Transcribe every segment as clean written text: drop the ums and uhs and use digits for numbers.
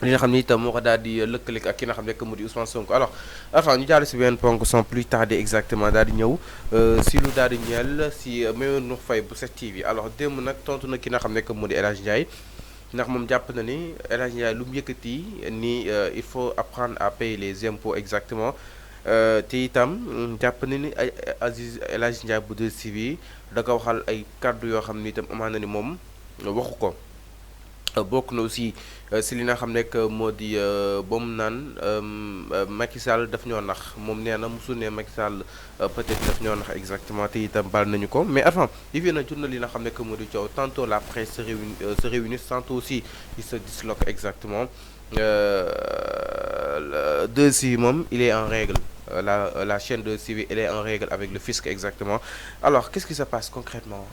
li nga xam ni itam moo ko daal di lëkkaleeg ak ki nga xam ne que mu di Ousmane Sonko alors enfin ñu jàll si benn ponk sans plus tarder exactement daal di ñëw si lu daal di ñeel si Maimouna Ndour Faye bu 7TV alors démb nag tontu na ki nga xam ne que mu di El Hadj Ndiaye ndax moom jàpp na ni El Hadj Ndiaye lu mu yëkkati ni il faut apprendre à payer les impôts exactement te itam jàpp na ni ay Aziz El Hadj Ndiaye bu 2STV da ko waxal ay kàddu yoo xam ni itam amaan na ni moom waxu ko. bokk na aussi si li nga xam ne moo di ba mu naan Macky Sall daf ñoo nax moom nee na mosul ne Macky Sall peut-être daf ñoo nax exactement te itam baal nañu ko mais avant il vient na journal yi nga xam ne moo di coow tantôt la presse se réunit tantôt aussi il se disloque exactement 2STV moom il est en règle la chaîne 2STV elle est en règle avec le fisc exactement alors qu'est-ce qui se passe concrètement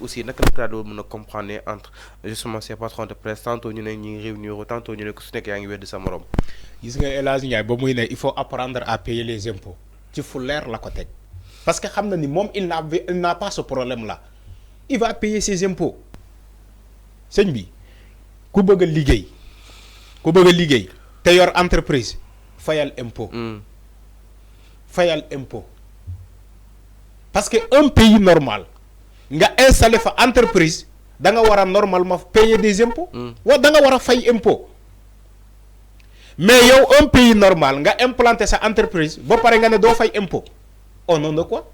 aussi naka la doon mën a comprendre entre justement ces patrons de presse tantôt ñu ne ñu ngi réunir tantôt ñu ne ku su nekk yaa ngi wedd sa morom. gis nga El Hadj Ndiaye ba muy ne il faut apprendre à payer les impôts ci fu leer la ko teg parce que xam na ni moom il n'a pas ce problème là il va payer ses impôts sëñ bi ku bëgg a liggéey te yor entreprise fayal impôt. fayal impôt parce que un pays normal nga installé fa entreprise da nga war a normalement payer des impôts. wa da nga war a fay impôt mais yow un pays normal nga implanté sa entreprise ba pare nga ne doo fay impôt au nom de quoi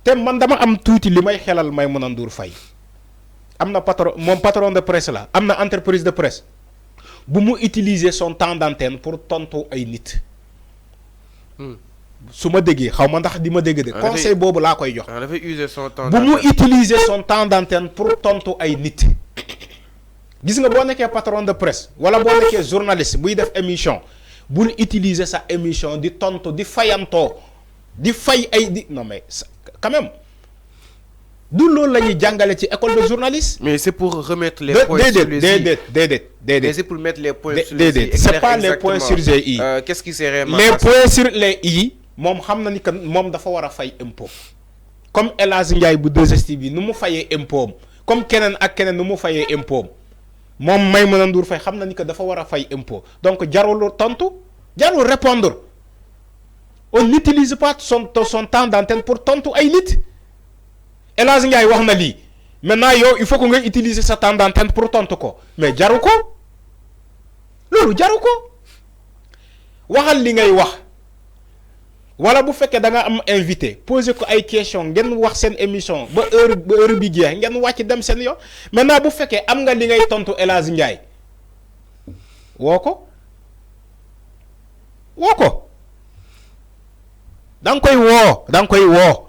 te man dama am tuuti li may xelal Maimouna Ndour Faye am na patron de presse la am na entreprise de presse bu mu utiliser son temps d'antenne pour tontu ay nit. su ma déggee xaw ma ndax di ma dégg de conseil boobu laa koy jox. dafay user son temps bu mu utiliser son temps d'antenne pour tontu ay nit. gis nga boo nekkee patron de presse wala boo nekkee journaliste buy def émission bul utiliser sa émission di tontu di fayantoo di fay ay di non mais quand même du loolu la ñuy jàngale ci école de journaliste. mais c'est pour remettre les points sur les i. déedéet. mais c'est pour mettre les points sur les i. c'est pas les points sur les i. qu'est-ce qui s'est réellement les passé? points sur les i moom xam na ni que moom dafa war a fay impôt comme El Hadj Ndiaye bu 2STV nu mu fayee impôt am comme keneen ak keneen nu mu fayee impôt am moom Maimouna Ndour Faye xam na ni que dafa war a fay impôt donc jarul tontu jarul répondre on n'utilise pas son temps d'antenne pour tontu ay nit. El Hadj Ndiaye wax na lii maintenant yow il faut que nga utiliser sa temps d'antenne pour tontu ko mais jaru ko loolu jaru ko waxal li ngay wax wala bu fekkee da nga am invité poser ko ay question ngeen wax seen émission ba heure bi jeex ngeen wàcc dem seen yoon maintenant bu fekkee am nga li ngay tontu El Hadj Ndiaye woo ko da nga koy woo.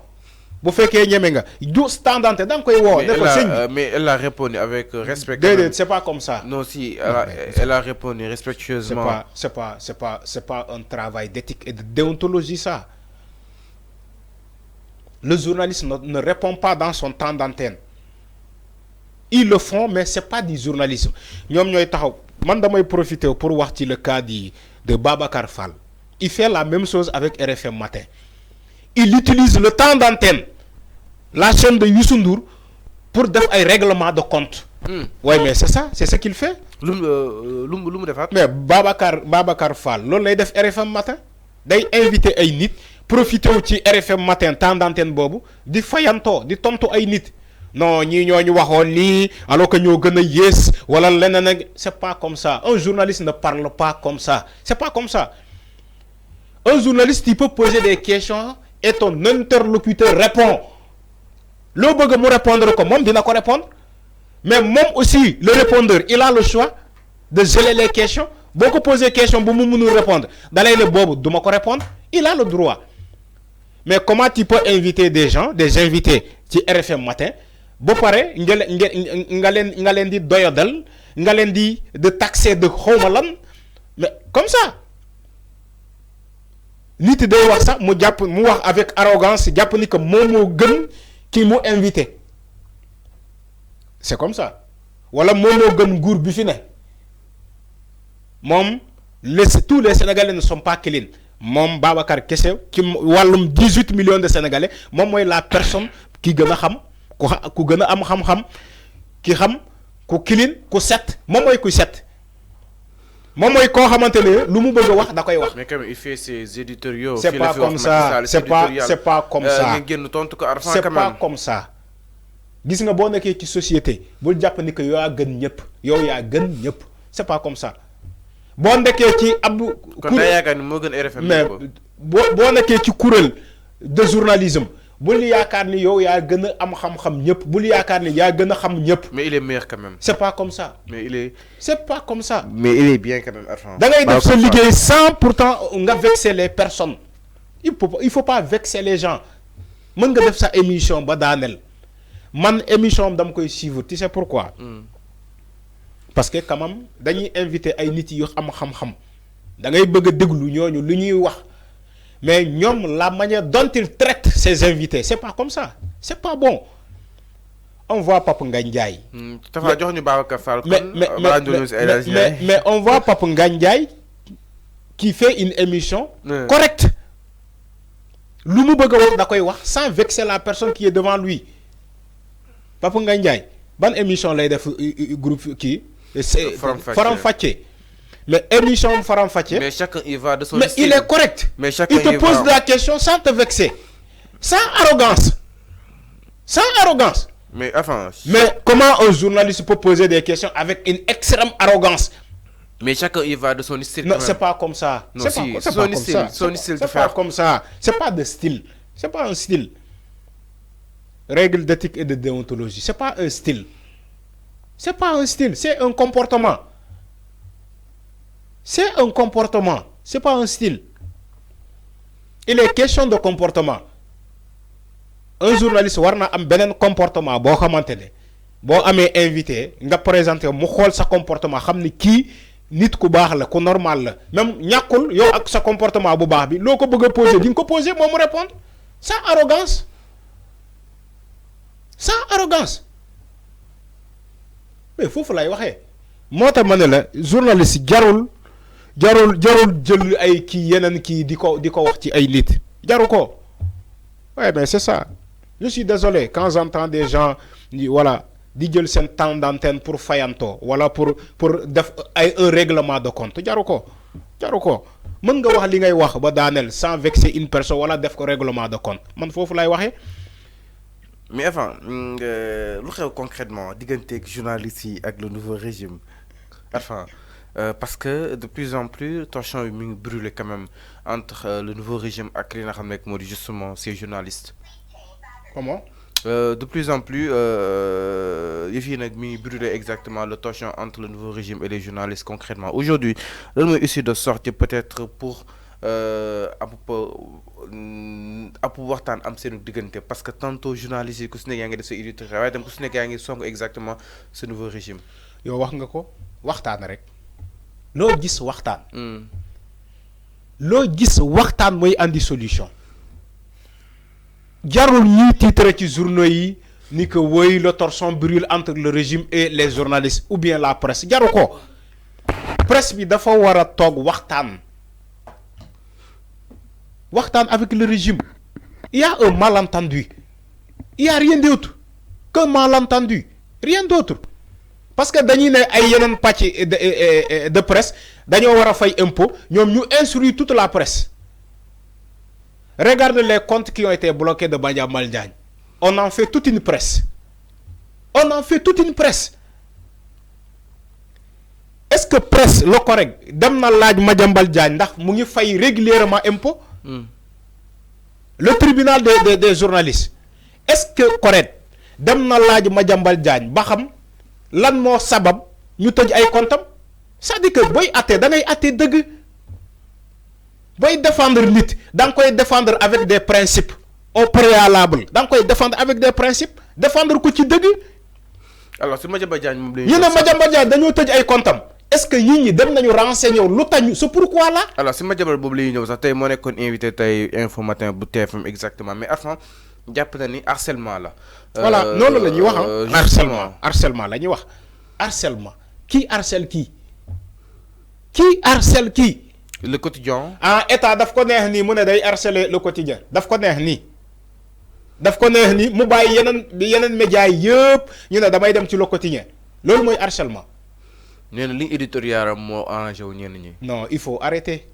bu fekkee ñeme nga ju standante da nga koy woo. ne ko sëñ bi mais elle a répondu avec respect. déedéet c'est pas comme ça. non si elle a répondu respectueusement. c'est pas un travail d'éthique et de déontologie ça. Le journaliste ne répond pas dans son temps d'antenne. Ils le font mais c'est pas du journalisme ñoom ñooy taxaw man damay profiter pour wax ci le cas de Babacar Fall. Il fait la même chose avec RFM Matin. Il utilise le temps d'antenne la chaîne de Youssou Ndour pour def ay règlement de compte. Oui mais c'est ça c'est ce qu'il fait. lu mu defaat. mais Babacar Fall loolu lay def RFM Matin day invité ay nit profité wu ci RFM Matin temps d'antenne boobu di fayantoo di tontu ay nit non ñii ñoo ñu waxoon nii alors que ñoo gën a yées wala leneen ak c'est pas comme ça un journaliste ne parle pas comme ça c'est pas comme ça un journaliste il peut poser des questions et ton interlocuteur répond loo bëgg mu répondre ko moom dina ko répondre mais moom aussi le répondeur il a le choix de geler les questions boo ko poser question bu mu mënul répondre dalay ne boobu duma ko répondre il a le droit mais comment tu peux inviter des invités ci RFM Matin ba pare nga leen di doyadal nga leen di taxer de xawma lan mais comme ça nit day wax sax mu wax avec arrogance jàpp ni que moom moo gën ki mu invité c'est comme ça wala moom moo gën nguur bi fi ne moom tous les Sénégalais ne sont pas clean moom Babacar Kese ci wàllum 18 millions de Sénégalais moom mooy la personne ki gën a xam ku gën a am xam-xam ki xam ku clean ku set moom mooy ku set moom mooy koo xamante ne lu mu bëgg a wax da koy wax. mais quand même il fait ses éditoriaux. c'est pas comme ça c'est pas comme ça. ngeen génn tontu ko Arfan c'est quand pas même. comme ça. gis nga boo nekkee ci société bul jàpp ni que yow yaa gën ñëpp yow yaa gën ñëpp c'est pas comme ça boo nekkee ci ab. kon day yaakaar ni moo gën RFM. mais boo nekkee ci kuréel de journalisme bul yaakaar ni yow yaa gën a am xam-xam ñëpp bul yaakaar ni yaa gën a xam ñëpp. mais il est meilleur quand même. c'est pas comme ça. mais il est. c'est pas comme ça. mais il est bien quand même Arfan. da ngay def sa liggéey sans pourtant nga vexer les personnes. il faut pas vexer les gens mën nga def sa émission ba daaneel man émission am dama koy suivre tu sais pourquoi. parce que quand même dañuy invité ay nit yu am xam-xam da ngay bëgg a déglu ñooñu lu ñuy wax mais ñoom la manière dont ils traitent ces invités c'est pas comme ça c'est pas bon. On voit Pape Ngagne Ndiaye. Mais on voit Pape Ngagne Ndiaye qui fait une émission correcte. Lu mu bëgg a wax da koy wax sans vexer la personne qui est devant lui. Pape Ngagne Ndiaye ban émission lay def groupe kii. Faram Facce. Mais émission Faram Facce. Mais chacun y va de son mais style. Il est correct. Mais chacun il te pose la question sans te vexer. Sans arrogance. Sans arrogance. Mais enfin. Mais comment un journaliste peut poser des questions avec une extrême arrogance? Mais chacun y va de son style. Non, c'est pas comme ça. Non, c'est pas comme ça. C'est pas comme ça. C'est pas de style. C'est pas un style. Règle d'éthique et de déontologie. C'est pas un style. C'est pas un style. C'est un comportement. C'est un comportement. C'est pas un style. Il est question de comportement. Un journaliste war na am beneen comportement boo xamante ne boo amee invité nga présenté mu xool sa comportement xam ni kii nit ku baax la ku normal la même ñàkkul yow ak sa comportement bu baax bi loo ko bëgg a poser di nga ko poser moom mu répondre sans arrogance sans arrogance mais foofu lay waxee moo tax ma ne la journaliste jarul jël ay kii yeneen kii di ko wax ci ay nit jaru ko ouais mais c'est ça. Je suis désolé quand j'entends des gens voilà di jël seen temps d'antenne pour fayanto wala pour def ay un règlement de compte jaru ko mën nga wax li ngay wax ba daaneel sans vexer une personne wala def ko règlement de compte man foofu lay waxee. mais enfin lu xew concrètement digganteeg journalistes yi ak le nouveau régime enfin parce que de plus en plus tension yi mi ngi brûler quand même entre le nouveau régime ak li nga xam ne moo di justement ces journalistes. Comment? De plus en plus yëf yi nag mi ngi brûler exactement le tension entre le nouveau régime et les journalistes concrètement aujourd'hui lan mooy issue de sortie peut-être pour ab waxtaan am seenu diggante parce que tantôt journalistes yi ku si nekk yaa ngi def sa éditorial waaye tam ku si nekk yaa ngi song exactement ce nouveau régime. yow wax nga ko waxtaan rek loo gis waxtaan. loo gis waxtaan mooy andi solution. jarul ñuy titre ci journaux yi ni que woy le torchon brûle entre le régime et les journalistes ou bien la presse jaru ko presse bi dafa war a toog waxtaan avec le régime. Il y a un malentendu. Il y a rien d'autre qu'un malentendu, rien d'autre. Parce que dañuy ne ay yeneen pàcc de presse dañoo war a fay impôt ñoom ñu instruire toute la presse. Regarde les comptes qui ont été bloqués de Madiambal Diagne. On en fait toute une presse. Est-ce que presse le correct dem na laaj Madiambal Diagne ndax mu ngi fay régulièrement impôt? Le tribunal des journalistes. Est-ce que correct dem na laaj Madiambal Diagne ba xam lan moo sabab ñu tëj ay comptam? C'est-à-dire que booy àtte da ngay àtte dëgg. booy défendre nit da nga koy défendre avec des principes au préalable da nga koy défendre avec des principes défendre ko ci dëgg. alors si Madiambal Diagne moom la ñu ne Madiambal Diagne dañoo tëj ay comptam est-ce que nit ñi dem nañu renseigner lu tax c'est pourquoi là. alors si Madiambal boobu la ñuy ñëw sax tey moo nekkoon invité tey Info Matin bu TFM exactement mais Arfan jàpp na ni harcèlement la. voilà noonu la ñuy wax harcèlement la ñuy wax harcèlement qui harcèle qui harcèle qui. Le quotidien. État daf ko neex nii mu ne day harceler le quotidien daf ko neex nii mu bàyyi yeneen médias yëpp ñu ne damay dem ci le quotidien loolu mooy harcèlement. nee na ligne éditoriale am moo arrangé wu ñenn ñi. non il faut arrêter